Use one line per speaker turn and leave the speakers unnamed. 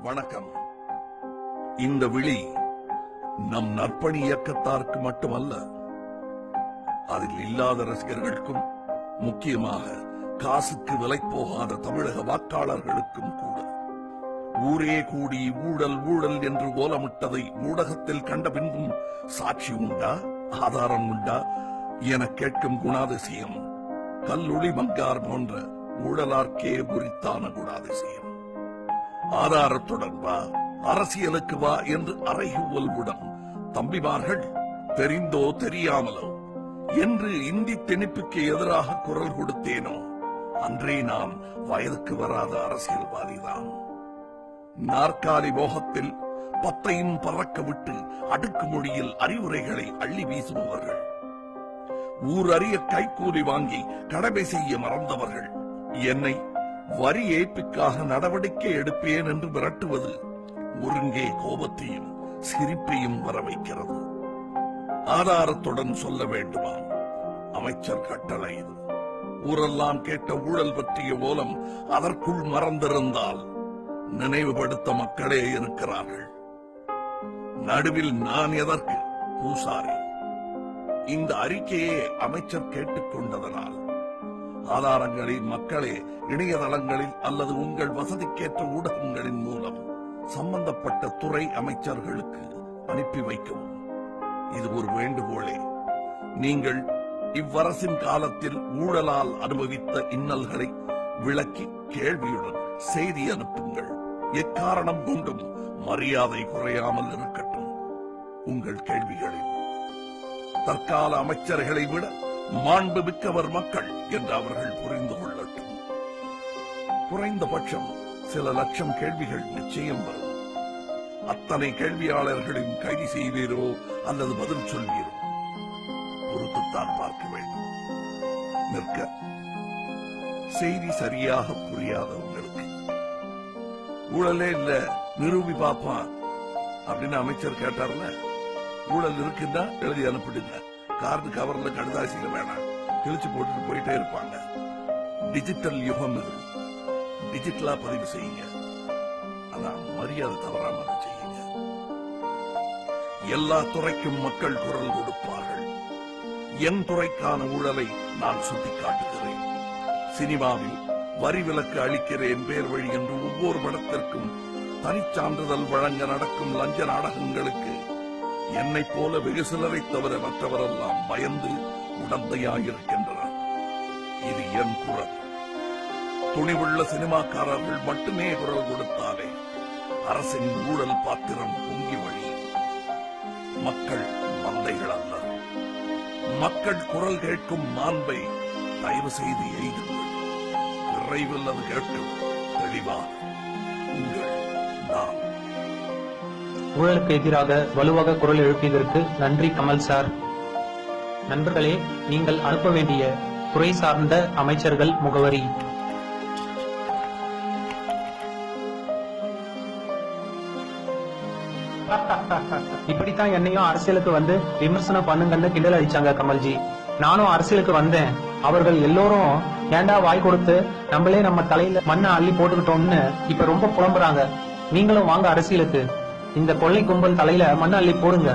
வணக்கம். இந்த விழி நம் நற்பணி இயக்கத்தாருக்கு மட்டுமல்ல, அதில் இல்லாத ரசிகர்களுக்கும், முக்கியமாக காசுக்கு விலை போகாத தமிழக வாக்காளர்களுக்கும் கூட. ஊரே கூடி ஊழல் ஊழல் என்று ஓலமிட்டதை ஊடகத்தில் கண்ட பின்பும் சாட்சி உண்டா, ஆதாரம் உண்டா என கேட்கும் குணாதிசயம் கல்லொளி மங்கார் போன்ற ஊழலார்க்கே குறித்தான குணாதிசயம். ஆதாரத்துடன் வா, அரசியலுக்கு வா என்று அறைகூவல்வுடன் தம்பிமார்கள் தெரிந்தோ தெரியாமலோ என்று இந்தி திணிப்புக்கு எதிராக குரல் கொடுத்தேனோ அன்றே நான் வயதுக்கு வராத அரசியல்வாதிதான். நாற்காலி மோகத்தில் பத்தையும் பறக்க விட்டு அடுக்குமொழியில் அறிவுரைகளை அள்ளி வீசுபவர்கள், ஊர் அறிய கைக்கூலி வாங்கி கடமை செய்ய மறந்தவர்கள், என்னை வரி ஏய்ப்புக்காக நடவடிக்கை எடுப்பேன் என்று மிரட்டுவது ஒருங்கே கோபத்தையும் சிரிப்பையும் வர வைக்கிறது. ஆதாரத்துடன் சொல்ல வேண்டுமா? அமைச்சர் கட்டளை இது. ஊரெல்லாம் கேட்ட ஊழல் பற்றிய ஓலம் அதற்குள் மறந்திருந்தால் நினைவுபடுத்த மக்களே இருக்கிறார்கள். நடுவில் நான் எதற்கு பூசாரி? இந்த அறிக்கையை அமைச்சர் கேட்டுக்கொண்டதனால் ஆதாரங்களை மக்களே இணையதளங்களில் அல்லது உங்கள் வசதிக்கேற்ற ஊடகங்களின் மூலம் சம்பந்தப்பட்ட துறை அமைச்சர்களுக்கு அனுப்பி வைக்கவும். இது ஒரு வேண்டுகோளே. நீங்கள் இவ்வரசின் காலத்தில் ஊழலால் அனுபவித்த இன்னல்களை விளக்கி கேள்வியுடன் செய்தி அனுப்புங்கள். எக்காரணம் கொண்டும் மரியாதை குறையாமல் இருக்கட்டும். உங்கள் கேள்விகளில் தற்கால அமைச்சர்களை விட மாண்பு மிக்கவர் மக்கள் என்று அவர்கள் புரிந்து கொள்ளட்டும். குறைந்தபட்சம் சில லட்சம் கேள்விகள் நிச்சயம் வரும். அத்தனை கேள்வியாளர்களையும் கைது செய்வீரோ அல்லது பதில் சொல்வீரோ பொறுத்துத்தான் பார்க்க வேண்டும். நிற்க செய்தி சரியாக புரியாதவங்களுக்கு ஊழலே இல்ல நிரூபி பாப்பா அப்படின்னு அமைச்சர் கேட்டார்ல, ஊழல் இருக்குன்னா எழுதி அனுப்பிடுங்க. கார்டு கவர்ல கடுதாசியில வேணாம், கிழிச்சு போட்டுட்டு போயிட்டே இருப்பாங்க. டிஜிட்டல் யுகம் இது. டிஜிட்டலா பதிவு செய்யுங்க. அதான் மரியாதை தவறாம செய்யுங்க. எல்லா துறைக்கும் மக்கள் குரல் கொடுப்பார்கள். என் துறைக்கான ஊழலை நான் சுட்டிக்காட்டுகிறேன். சினிமாவில் வரி விலக்கு அளிக்கிறேன் பேர் வழி என்று ஒவ்வொரு படத்திற்கும் தனிச்சான்றிதழ் வழங்க நடக்கும் லஞ்ச நாடகங்களுக்கு என்னை போல வெகு சிலரை தவிர மற்றவரெல்லாம் பயந்து உடந்தையாயிருக்கின்றனர். இது என் குரல். துணிவுள்ள சினிமாக்காரர்கள் மட்டுமே குரல் கொடுத்தாலே அரசின் ஊழல் பாத்திரம் பொங்கி வழியும். மக்கள் மந்தைகள் அல்ல. மக்கள் குரல் கேட்கும் மாண்பை தயவு செய்து எய்துங்கள். விரைவில் அது கேட்கும். தெளிவாக உங்கள் நான்.
ஊழலுக்கு எதிராக வலுவாக குரல் எழுப்பியதற்கு நன்றி கமல் சார். நண்பர்களே, நீங்கள் அனுப்ப வேண்டிய துறை சார்ந்த அமைச்சர்கள் முகவரி: இப்படித்தான் என்னையும் அரசியலுக்கு வந்து விமர்சனம் பண்ணுங்கன்னு கிண்டல் அடிச்சாங்க கமல்ஜி. நானும் அரசியலுக்கு வந்தேன். அவர்கள் எல்லோரும் ஏண்டா வாய் கொடுத்து நம்மளே நம்ம தலையில மண்ணை அள்ளி போட்டுக்கிட்டோம்னு இப்ப ரொம்ப புலம்புறாங்க. நீங்களும் வாங்க அரசியலுக்கு. இந்த கொள்ளை கும்பல் தலையில மண்ணை அள்ளி போடுங்க.